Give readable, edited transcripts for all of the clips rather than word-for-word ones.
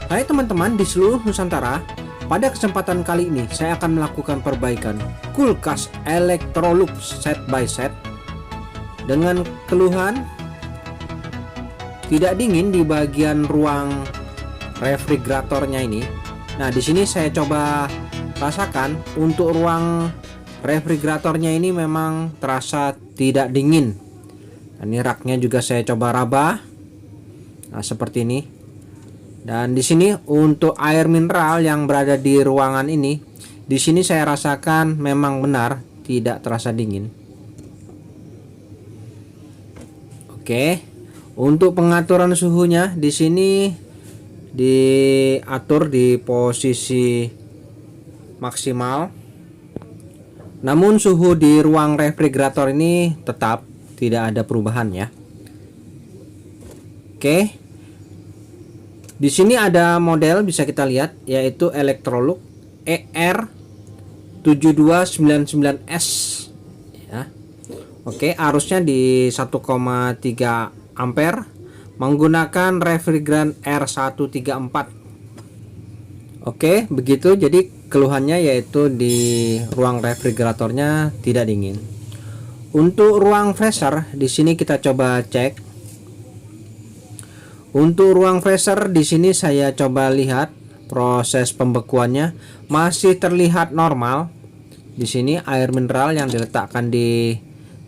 Hai teman-teman di seluruh Nusantara, pada kesempatan kali ini saya akan melakukan perbaikan kulkas Electrolux set by set dengan keluhan tidak dingin di bagian ruang refrigeratornya ini. Nah, di sini saya coba rasakan untuk ruang refrigeratornya ini memang terasa tidak dingin. Ini raknya juga saya coba raba. Nah, seperti ini. Dan di sini untuk air mineral yang berada di ruangan ini, di sini saya rasakan memang benar tidak terasa dingin. Oke, untuk pengaturan suhunya di sini diatur di posisi maksimal. Namun suhu di ruang refrigerator ini tetap tidak ada perubahan ya. Oke. Di sini ada model bisa kita lihat yaitu Electrolux ER7299S ya. Oke, arusnya di 1,3 ampere menggunakan refrigeran R134. Oke, begitu. Jadi keluhannya yaitu di ruang refrigeratornya tidak dingin. Untuk ruang freezer di sini kita coba cek. Untuk ruang freezer di sini saya coba lihat proses pembekuannya masih terlihat normal. Di sini air mineral yang diletakkan di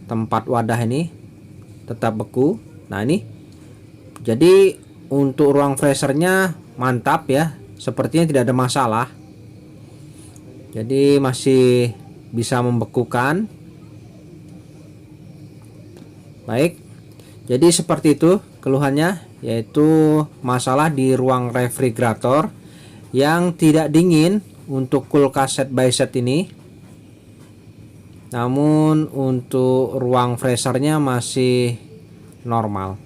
tempat wadah ini tetap beku. Nah, ini. Jadi untuk ruang freezernya mantap ya. Sepertinya tidak ada masalah. Jadi masih bisa membekukan. Baik. Jadi seperti itu keluhannya, yaitu masalah di ruang refrigerator yang tidak dingin untuk kulkas set by set ini. Namun untuk ruang freezernya masih normal.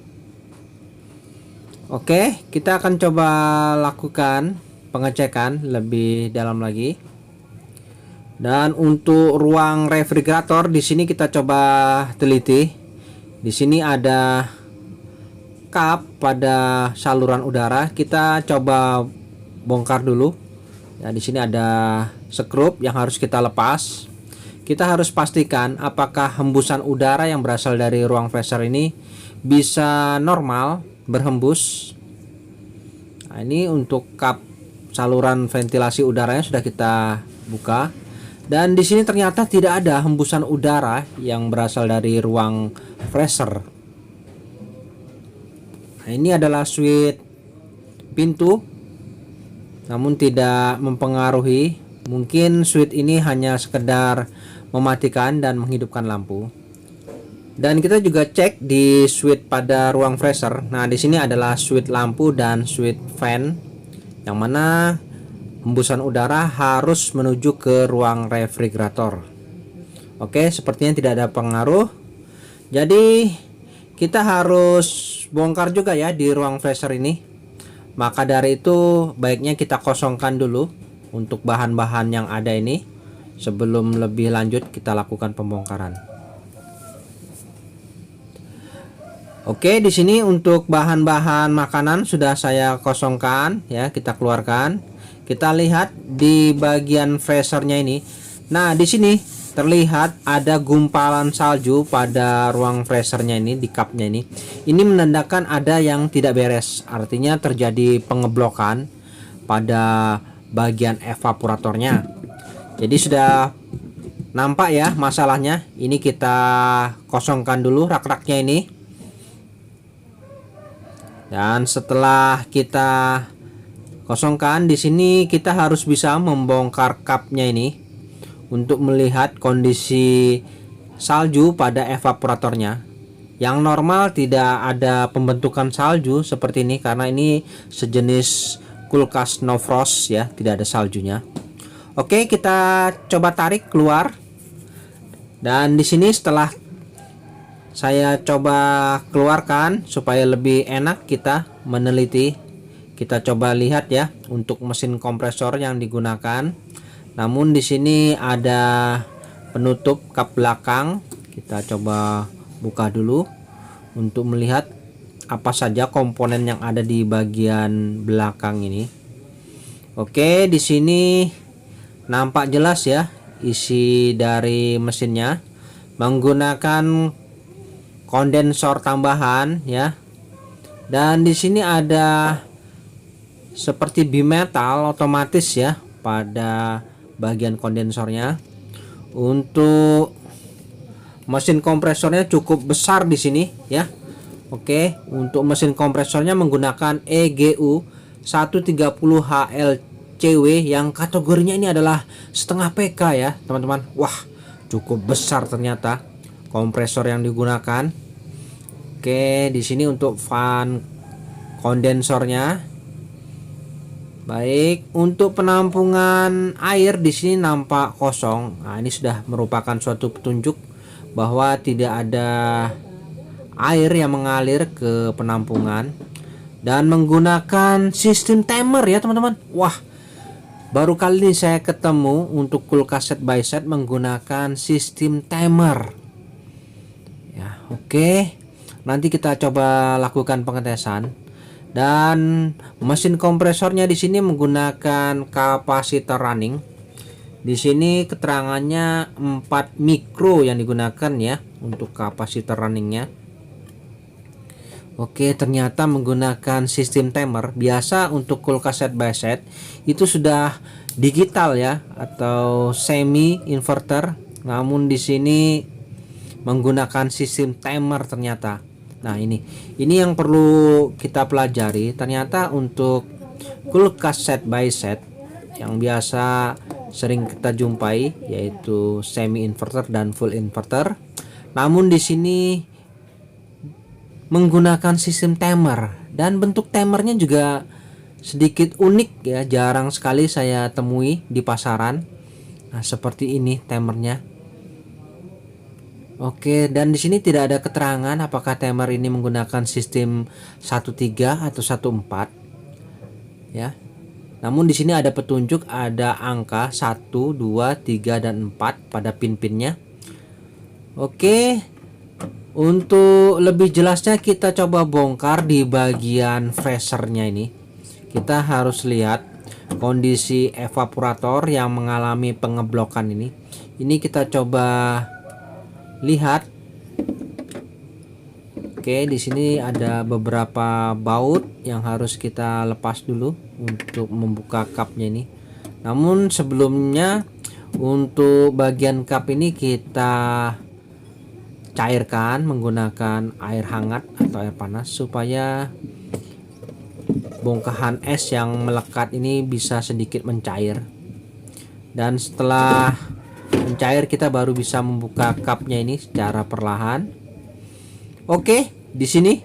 Oke, kita akan coba lakukan pengecekan lebih dalam lagi. Dan untuk ruang refrigerator di sini kita coba teliti. Di sini ada kap pada saluran udara. Kita coba bongkar dulu. Ya, di sini ada skrup yang harus kita lepas. Kita harus pastikan apakah hembusan udara yang berasal dari ruang freezer ini bisa normal berhembus. Nah, ini untuk kap saluran ventilasi udaranya sudah kita buka. Dan di sini ternyata tidak ada hembusan udara yang berasal dari ruang freezer. Nah, ini adalah switch pintu, namun tidak mempengaruhi. Mungkin switch ini hanya sekedar mematikan dan menghidupkan lampu. Dan kita juga cek di switch pada ruang freezer. Nah, di sini adalah switch lampu dan switch fan, yang mana hembusan udara harus menuju ke ruang refrigerator. Oke, sepertinya tidak ada pengaruh. Jadi kita harus bongkar juga ya di ruang freezer ini. Maka dari itu baiknya kita kosongkan dulu untuk bahan-bahan yang ada ini sebelum lebih lanjut kita lakukan pembongkaran. Oke, di sini untuk bahan-bahan makanan sudah saya kosongkan ya, kita keluarkan. Kita lihat di bagian freezernya ini. Nah, di sini terlihat ada gumpalan salju pada ruang freezernya ini, di cupnya ini. Ini menandakan ada yang tidak beres, artinya terjadi pengeblokan pada bagian evaporatornya. Jadi sudah nampak ya masalahnya. Ini kita kosongkan dulu rak-raknya ini. Dan setelah kita kosongkan, di sini kita harus bisa membongkar cupnya ini untuk melihat kondisi salju pada evaporatornya. Yang normal tidak ada pembentukan salju seperti ini karena ini sejenis kulkas no frost ya, tidak ada saljunya. Oke, kita coba tarik keluar. Dan di sini setelah saya coba keluarkan supaya lebih enak kita meneliti, kita coba lihat ya untuk mesin kompresor yang digunakan. Namun di sini ada penutup kap belakang. Kita coba buka dulu untuk melihat apa saja komponen yang ada di bagian belakang ini. Oke, di sini nampak jelas ya isi dari mesinnya menggunakan kondensor tambahan ya. Dan di sini ada seperti bimetal otomatis ya pada bagian kondensornya. Untuk mesin kompresornya cukup besar di sini ya. Oke, untuk mesin kompresornya menggunakan EGU 130 HLCW yang kategorinya ini adalah setengah PK ya, teman-teman. Wah, cukup besar ternyata kompresor yang digunakan. Oke, di sini untuk fan kondensornya. Baik, untuk penampungan air di sini nampak kosong. Nah, ini sudah merupakan suatu petunjuk bahwa tidak ada air yang mengalir ke penampungan dan menggunakan sistem timer ya, teman-teman. Wah, baru kali ini saya ketemu untuk kulkas set by set menggunakan sistem timer. Ya, oke. Nanti kita coba lakukan pengetesan. Dan mesin kompresornya di sini menggunakan kapasitor running. Di sini keterangannya 4 mikro yang digunakan ya untuk kapasitor runningnya. Oke, ternyata menggunakan sistem timer. Biasa untuk kulkas set by set itu sudah digital ya atau semi inverter. Namun di sini menggunakan sistem timer ternyata. Nah, ini yang perlu kita pelajari. Ternyata untuk kulkas set by set yang biasa sering kita jumpai yaitu semi inverter dan full inverter. Namun di sini menggunakan sistem timer dan bentuk timernya juga sedikit unik ya, jarang sekali saya temui di pasaran. Nah, seperti ini timernya. Oke, dan di sini tidak ada keterangan apakah timer ini menggunakan sistem 13 atau 14 ya. Namun di sini ada petunjuk, ada angka 1, 2, 3 dan 4 pada pin-pinnya. Oke. Untuk lebih jelasnya kita coba bongkar di bagian freezernya ini. Kita harus lihat kondisi evaporator yang mengalami pengeblokan ini. Ini kita coba lihat. Oke, di sini ada beberapa baut yang harus kita lepas dulu untuk membuka cupnya ini. Namun sebelumnya untuk bagian cup ini kita cairkan menggunakan air hangat atau air panas supaya bongkahan es yang melekat ini bisa sedikit mencair. Dan setelah mencair kita baru bisa membuka cupnya ini secara perlahan. Oke, di sini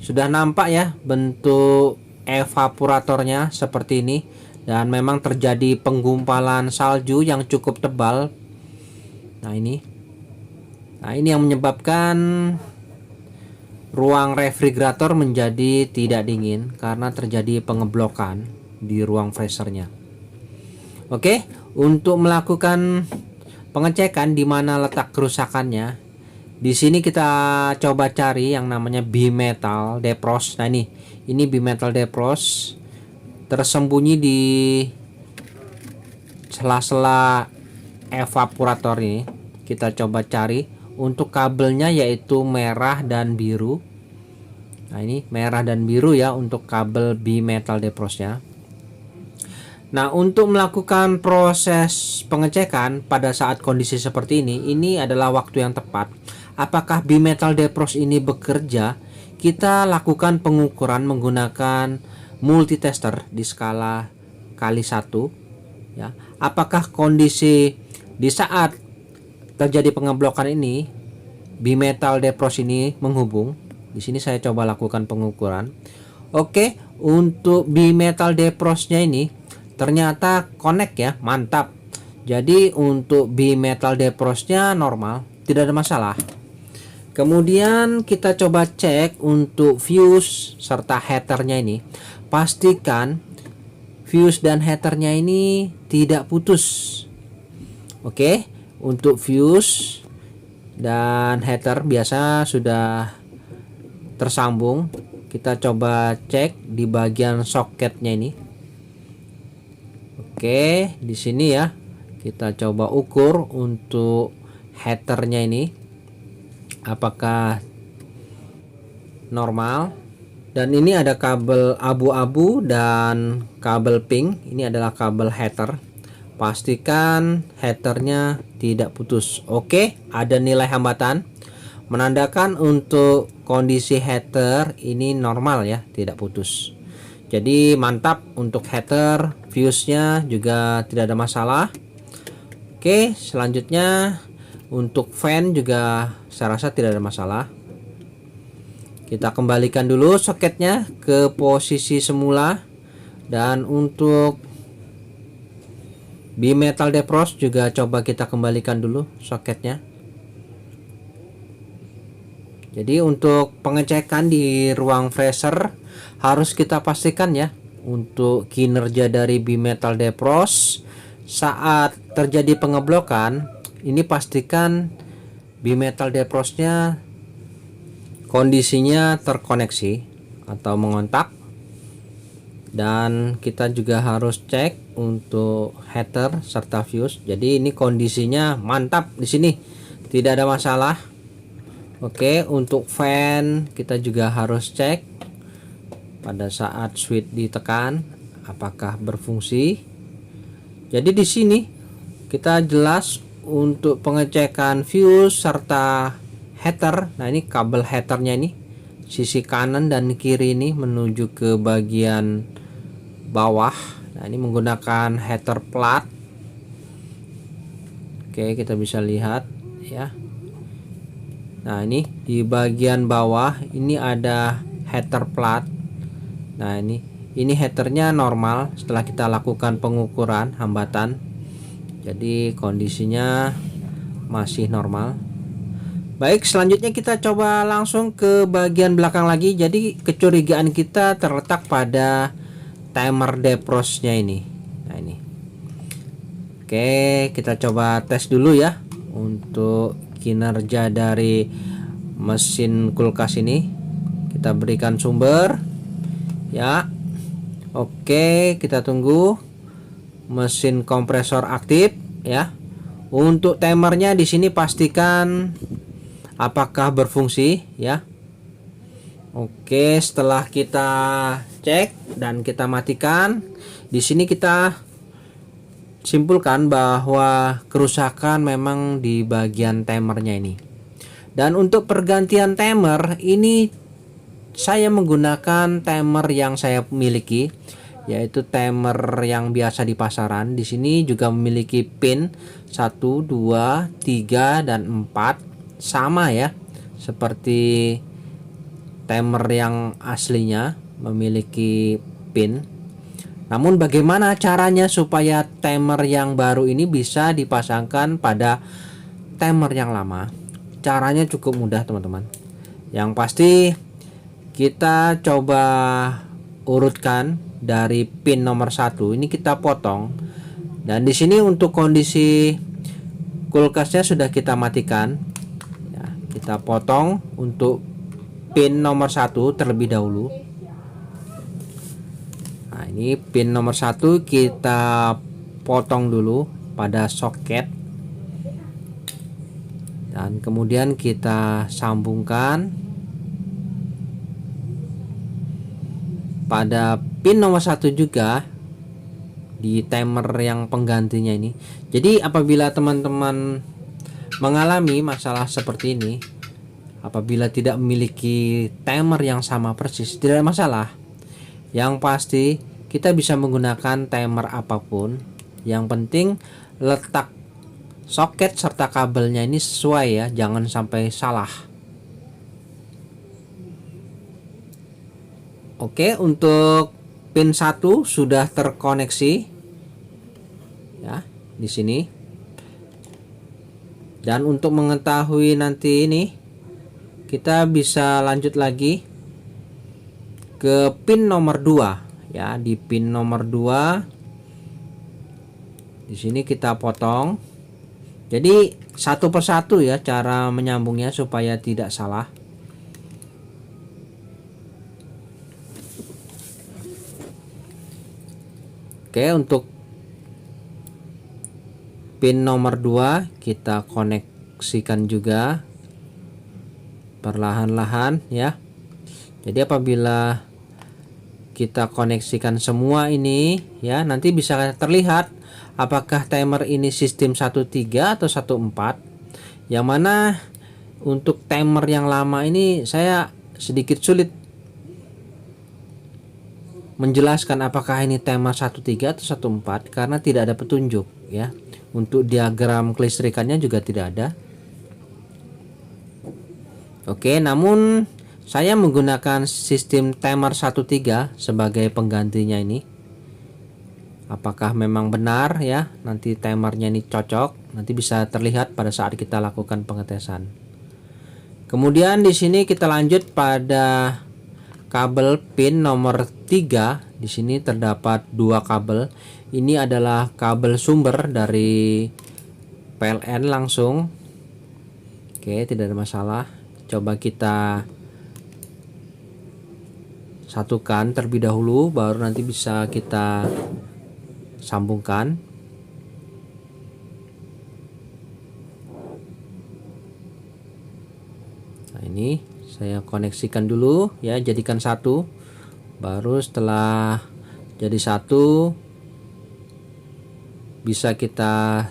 sudah nampak ya bentuk evaporatornya seperti ini, dan memang terjadi penggumpalan salju yang cukup tebal. Nah, ini yang menyebabkan ruang refrigerator menjadi tidak dingin karena terjadi pengeblokan di ruang freezernya. Oke, untuk melakukan pengecekan di mana letak kerusakannya, di sini kita coba cari yang namanya bimetal defrost. Nah, ini bimetal defrost tersembunyi di sela-sela evaporator ini. Kita coba cari untuk kabelnya yaitu merah dan biru. Nah, ini merah dan biru ya untuk kabel bimetal defrostnya. Nah, untuk melakukan proses pengecekan pada saat kondisi seperti ini adalah waktu yang tepat. Apakah bimetal defrost ini bekerja? Kita lakukan pengukuran menggunakan multitester di skala kali 1 ya. Apakah kondisi di saat terjadi pengeblokan ini bimetal defrost ini menghubung? Di sini saya coba lakukan pengukuran. Oke, untuk bimetal defrostnya ini ternyata connect ya, mantap. Jadi untuk bimetal defrostnya normal, tidak ada masalah. Kemudian kita coba cek untuk fuse serta heaternya ini. Pastikan fuse dan heaternya ini tidak putus. Oke, untuk fuse dan heater biasa sudah tersambung. Kita coba cek di bagian soketnya ini. Oke, di sini ya kita coba ukur untuk headernya ini apakah normal. Dan ini ada kabel abu-abu dan kabel pink. Ini adalah kabel header. Pastikan headernya tidak putus. Oke, ada nilai hambatan menandakan untuk kondisi header ini normal ya, tidak putus. Jadi mantap untuk header, fuse-nya juga tidak ada masalah. Oke, selanjutnya untuk fan juga saya rasa tidak ada masalah. Kita kembalikan dulu soketnya ke posisi semula. Dan untuk bimetal defrost juga coba kita kembalikan dulu soketnya. Jadi untuk pengecekan di ruang freezer harus kita pastikan ya untuk kinerja dari bimetal defrost saat terjadi pengeblokan. Ini pastikan bimetal defrostnya kondisinya terkoneksi atau mengontak. Dan kita juga harus cek untuk header serta fuse. Jadi ini kondisinya mantap di sini, tidak ada masalah. Oke, untuk fan kita juga harus cek pada saat switch ditekan apakah berfungsi. Jadi di sini kita jelas untuk pengecekan fuse serta header. Nah, ini kabel headernya ini sisi kanan dan kiri ini menuju ke bagian bawah. Nah, ini menggunakan header plat. Oke, kita bisa lihat ya. Nah, ini di bagian bawah ini ada header plat. Nah, ini headernya normal setelah kita lakukan pengukuran hambatan. Jadi kondisinya masih normal. Baik, selanjutnya kita coba langsung ke bagian belakang lagi. Jadi kecurigaan kita terletak pada timer defrostnya ini. Nah, ini. Oke, kita coba tes dulu ya untuk kinerja dari mesin kulkas ini. Kita berikan sumber ya. Oke, kita tunggu mesin kompresor aktif ya. Untuk timernya di sini pastikan apakah berfungsi ya. Oke, setelah kita cek dan kita matikan, di sini kita simpulkan bahwa kerusakan memang di bagian timernya ini. Dan untuk pergantian timer ini saya menggunakan timer yang saya miliki, yaitu timer yang biasa di pasaran. Di sini juga memiliki pin 1, 2, 3 dan 4. Sama ya seperti timer yang aslinya memiliki pin. Namun bagaimana caranya supaya timer yang baru ini bisa dipasangkan pada timer yang lama? Caranya cukup mudah teman-teman. Yang pasti kita coba urutkan dari pin nomor 1 ini kita potong. Dan di sini untuk kondisi kulkasnya sudah kita matikan. Kita potong untuk pin nomor 1 terlebih dahulu. Nah, ini pin nomor 1 kita potong dulu pada soket. Dan kemudian kita sambungkan pada pin nomor 1 juga di timer yang penggantinya ini. Jadi apabila teman-teman mengalami masalah seperti ini, apabila tidak memiliki timer yang sama persis, tidak ada masalah. Yang pasti kita bisa menggunakan timer apapun. Yang penting letak soket serta kabelnya ini sesuai ya, jangan sampai salah. Oke, untuk pin 1 sudah terkoneksi ya di sini. Dan untuk mengetahui nanti ini kita bisa lanjut lagi ke pin nomor 2 ya. Di pin nomor 2 di sini kita potong. Jadi satu persatu ya cara menyambungnya supaya tidak salah. Oke, untuk pin nomor 2 kita koneksikan juga perlahan-lahan ya. Jadi apabila kita koneksikan semua ini ya, nanti bisa terlihat apakah timer ini sistem 13 atau 14. Yang mana untuk timer yang lama ini saya sedikit sulit menjelaskan apakah ini timer 13 atau 14 karena tidak ada petunjuk ya. Untuk diagram kelistrikannya juga tidak ada. Oke, namun saya menggunakan sistem timer 13 sebagai penggantinya ini. Apakah memang benar ya? Nanti timernya ini cocok, nanti bisa terlihat pada saat kita lakukan pengetesan. Kemudian di sini kita lanjut pada kabel pin nomor 3. Di sini terdapat 2 kabel. Ini adalah kabel sumber dari PLN langsung. Oke, tidak ada masalah. Coba kita satukan terlebih dahulu, baru nanti bisa kita sambungkan. Nah, ini saya koneksikan dulu ya, jadikan satu. Baru setelah jadi satu bisa kita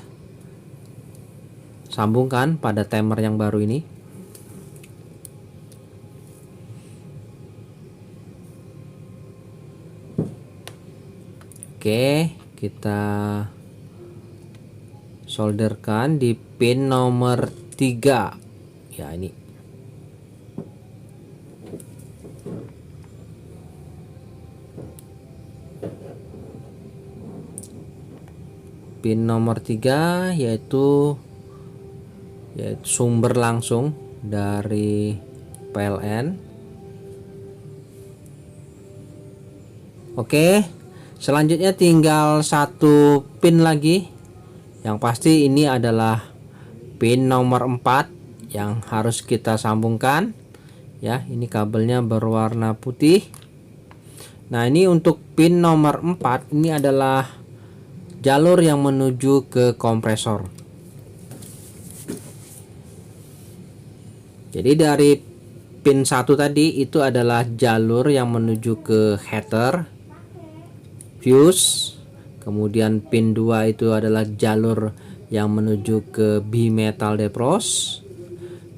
sambungkan pada timer yang baru ini. Oke, kita solderkan di pin nomor 3 ya, ini pin nomor 3 yaitu sumber langsung dari PLN. Oke, selanjutnya tinggal satu pin lagi. Yang pasti ini adalah pin nomor 4 yang harus kita sambungkan ya. Ini kabelnya berwarna putih. Nah, ini untuk pin nomor 4 ini adalah jalur yang menuju ke kompresor. Jadi dari pin 1 tadi itu adalah jalur yang menuju ke heater, fuse. Kemudian pin 2 itu adalah jalur yang menuju ke bimetal defrost.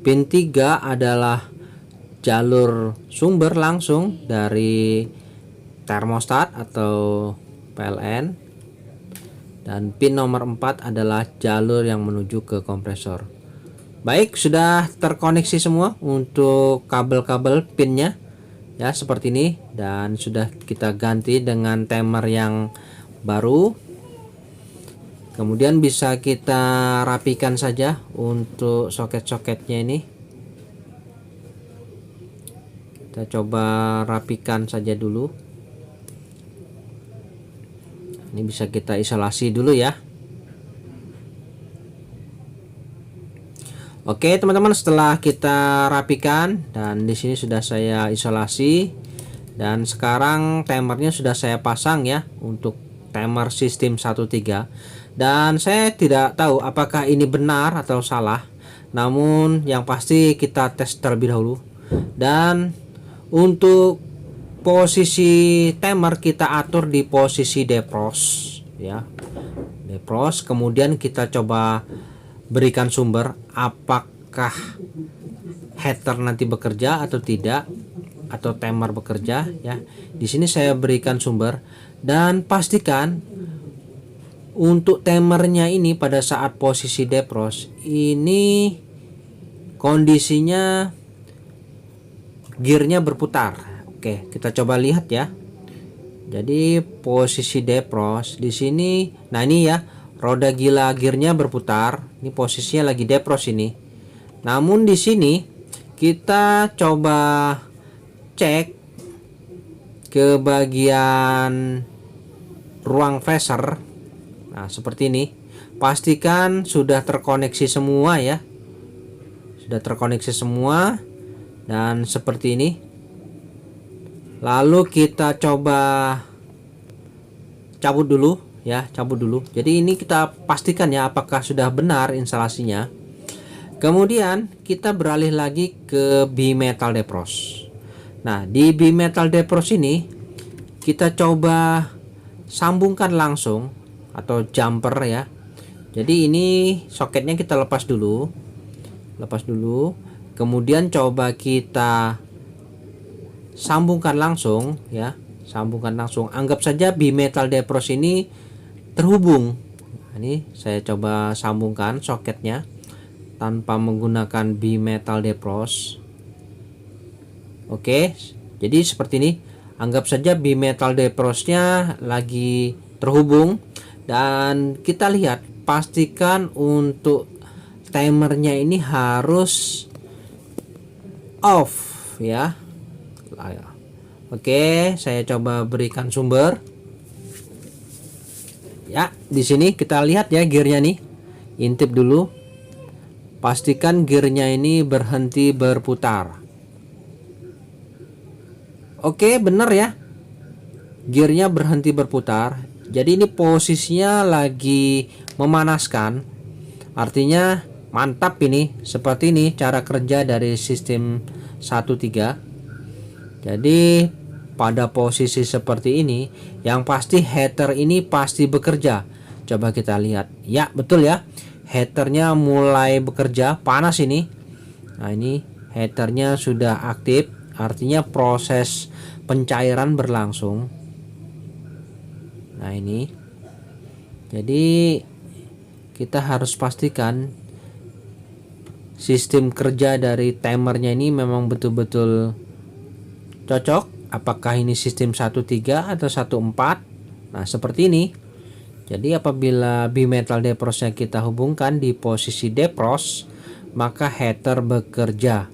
Pin 3 adalah jalur sumber langsung dari termostat atau PLN. Dan pin nomor 4 adalah jalur yang menuju ke kompresor. Baik, sudah terkoneksi semua untuk kabel-kabel pinnya ya, seperti ini, dan sudah kita ganti dengan timer yang baru. Kemudian bisa kita rapikan saja untuk soket-soketnya ini. Kita coba rapikan saja dulu. Ini bisa kita isolasi dulu ya. Oke teman-teman, setelah kita rapikan dan di sini sudah saya isolasi, dan sekarang timernya sudah saya pasang ya untuk timer sistem 13. Dan saya tidak tahu apakah ini benar atau salah, namun yang pasti kita tes terlebih dahulu. Dan untuk posisi timer kita atur di posisi defrost ya, defrost. Kemudian kita coba berikan sumber apakah heater nanti bekerja atau tidak, atau timer bekerja ya. Di sini saya berikan sumber dan pastikan untuk timernya ini pada saat posisi defrost ini kondisinya gearnya berputar. Oke, kita coba lihat ya. Jadi posisi defrost di sini, nah ini ya, roda gila gearnya berputar. Ini posisinya lagi defrost ini. Namun di sini kita coba cek ke bagian ruang phaser. Nah, seperti ini. Pastikan sudah terkoneksi semua ya. Sudah terkoneksi semua dan seperti ini. Lalu kita coba cabut dulu ya, cabut dulu. Jadi ini kita pastikan ya apakah sudah benar instalasinya. Kemudian kita beralih lagi ke bimetal defrost. Nah, di bimetal defrost ini kita coba sambungkan langsung atau jumper ya. Jadi ini soketnya kita lepas dulu. Kemudian coba kita sambungkan langsung ya. Anggap saja bimetal defrost ini terhubung. Ini saya coba sambungkan soketnya tanpa menggunakan bimetal defrost. Oke, jadi seperti ini. Anggap saja bimetal defrostnya lagi terhubung, dan kita lihat pastikan untuk timernya ini harus off ya. Oke, saya coba berikan sumber. Ya, di sini kita lihat ya gearnya nih. Intip dulu. Pastikan gearnya ini berhenti berputar. Oke, benar ya. Gearnya berhenti berputar. Jadi ini posisinya lagi memanaskan. Artinya mantap ini. Seperti ini cara kerja dari sistem 1.3. Jadi pada posisi seperti ini, yang pasti heater ini pasti bekerja. Coba kita lihat. Ya, betul ya. Heaternya mulai bekerja, panas ini. Nah, ini heaternya sudah aktif, artinya proses pencairan berlangsung. Nah, ini. Jadi kita harus pastikan sistem kerja dari timernya ini memang betul-betul cocok. Apakah ini sistem 1.3 atau 1.4? Nah, seperti ini. Jadi apabila bimetal defrostnya kita hubungkan di posisi defrost, maka heater bekerja.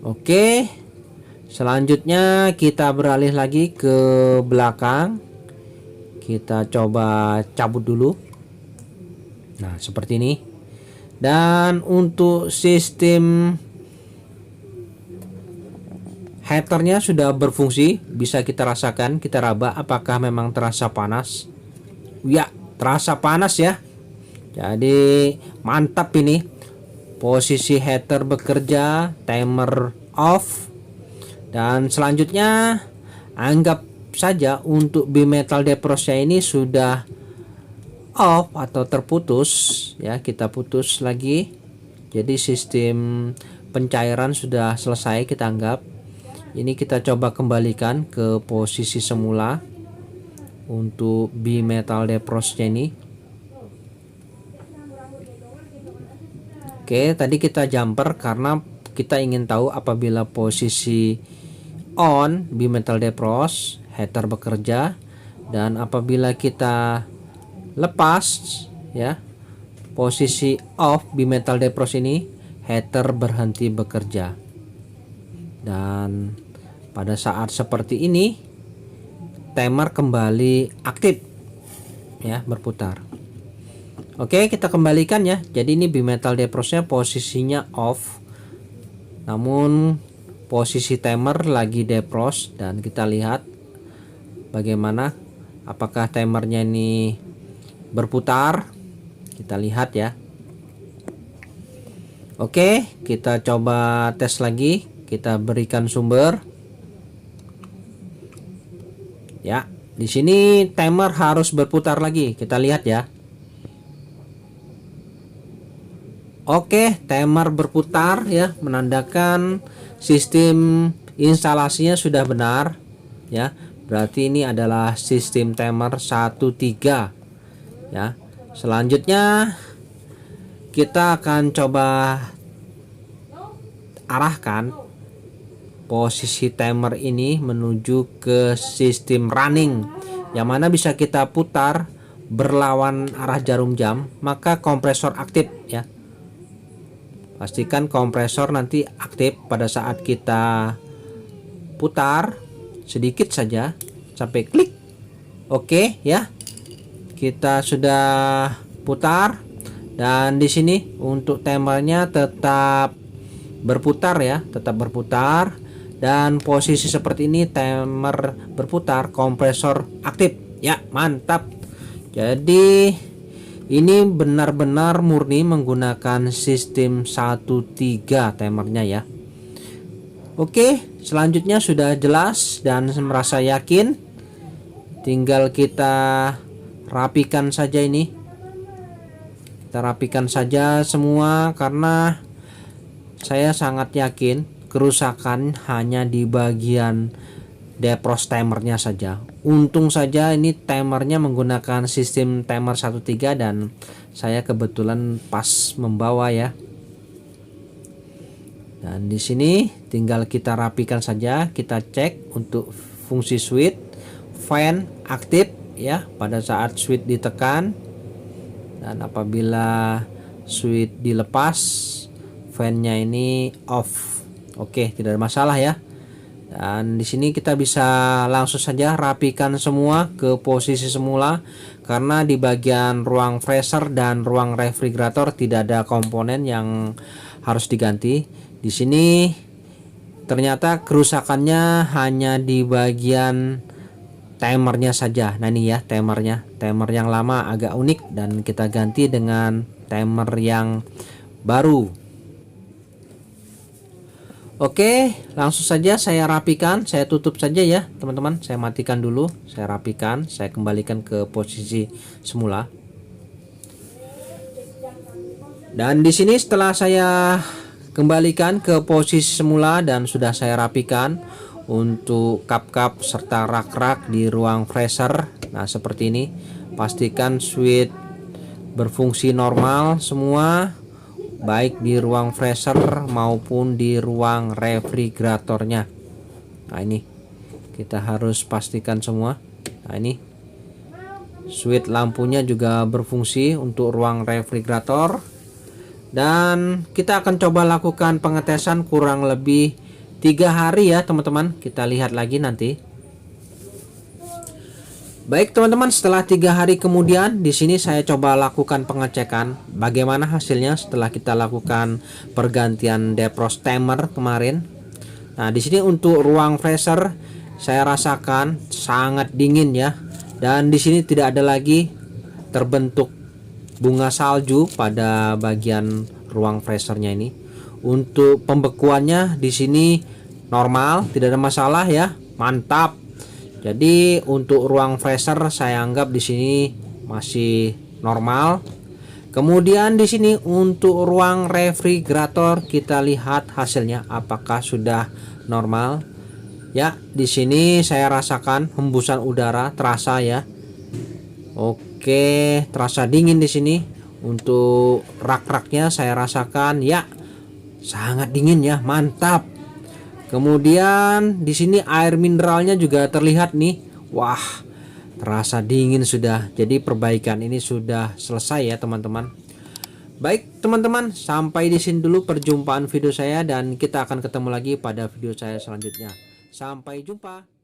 Oke. Selanjutnya kita beralih lagi ke belakang. Kita coba cabut dulu. Nah, seperti ini. Dan untuk sistem heaternya sudah berfungsi, bisa kita rasakan, kita raba apakah memang terasa panas. Ya, terasa panas ya. Jadi mantap ini. Posisi heater bekerja, timer off. Dan selanjutnya anggap saja untuk bimetal defrostnya ini sudah off atau terputus ya, kita putus lagi. Jadi sistem pencairan sudah selesai, kita anggap. Ini kita coba kembalikan ke posisi semula untuk bimetal defrostnya ini. Oke, tadi kita jumper karena kita ingin tahu apabila posisi on bimetal defrost, heater bekerja, dan apabila kita lepas ya, posisi off bimetal defrost ini, heater berhenti bekerja. Dan pada saat seperti ini timer kembali aktif ya, berputar. Oke, kita kembalikan ya. Jadi ini bimetal defrostnya posisinya off, namun posisi timer lagi defrost. Dan kita lihat bagaimana, apakah timernya ini berputar. Kita lihat ya. Oke, kita coba tes lagi. Kita berikan sumber. Ya, di sini timer harus berputar lagi. Kita lihat ya. Oke, timer berputar ya, menandakan sistem instalasinya sudah benar ya. Berarti ini adalah sistem timer 1.3 ya. Selanjutnya kita akan coba arahkan posisi timer ini menuju ke sistem running, yang mana bisa kita putar berlawan arah jarum jam, maka kompresor aktif ya. Pastikan kompresor nanti aktif pada saat kita putar sedikit saja sampai klik. Oke ya. Kita sudah putar, dan di sini untuk timernya tetap berputar ya, tetap berputar. Dan posisi seperti ini timer berputar, kompresor aktif Ya, mantap. Jadi ini benar-benar murni menggunakan sistem 1.3 timernya ya. Oke, selanjutnya sudah jelas dan merasa yakin. Tinggal kita rapikan saja ini. Kita rapikan saja semua karena saya sangat yakin kerusakan hanya di bagian defrost timernya saja. Untung saja ini timernya menggunakan sistem timer 1.3 dan saya kebetulan pas membawa ya. Dan di sini tinggal kita rapikan saja, kita cek untuk fungsi switch fan aktif ya pada saat switch ditekan, dan apabila switch dilepas fan-nya ini off. Oke, tidak ada masalah ya. Dan di sini kita bisa langsung saja rapikan semua ke posisi semula karena di bagian ruang freezer dan ruang refrigerator tidak ada komponen yang harus diganti. Di sini ternyata kerusakannya hanya di bagian timernya saja. Nah ini ya timernya. Timer yang lama agak unik dan kita ganti dengan timer yang baru. Oke, langsung saja saya rapikan, saya tutup saja ya teman-teman. Saya matikan dulu, saya rapikan, saya kembalikan ke posisi semula. Dan di sini setelah saya kembalikan ke posisi semula dan sudah saya rapikan untuk kap-kap serta rak-rak di ruang freezer. Nah, seperti ini. Pastikan switch berfungsi normal semua, baik di ruang freezer maupun di ruang refrigeratornya. Nah ini kita harus pastikan semua. Nah ini switch lampunya juga berfungsi untuk ruang refrigerator. Dan kita akan coba lakukan pengetesan kurang lebih 3 hari ya teman-teman. Kita lihat lagi nanti. Baik teman-teman, setelah 3 hari kemudian di sini saya coba lakukan pengecekan bagaimana hasilnya setelah kita lakukan pergantian defrost timer kemarin. Nah, di sini untuk ruang freezer saya rasakan sangat dingin ya. Dan di sini tidak ada lagi terbentuk bunga salju pada bagian ruang freezernya ini. Untuk pembekuannya di sini normal, tidak ada masalah ya. Mantap. Jadi untuk ruang freezer saya anggap di sini masih normal. Kemudian di sini untuk ruang refrigerator kita lihat hasilnya apakah sudah normal. Ya, di sini saya rasakan hembusan udara terasa ya. Oke, terasa dingin di sini. Untuk rak-raknya saya rasakan ya sangat dingin ya, mantap. Kemudian di sini air mineralnya juga terlihat nih. Wah, terasa dingin sudah. Jadi perbaikan ini sudah selesai ya teman-teman. Baik teman-teman, sampai di sini dulu perjumpaan video saya dan kita akan ketemu lagi pada video saya selanjutnya. Sampai jumpa.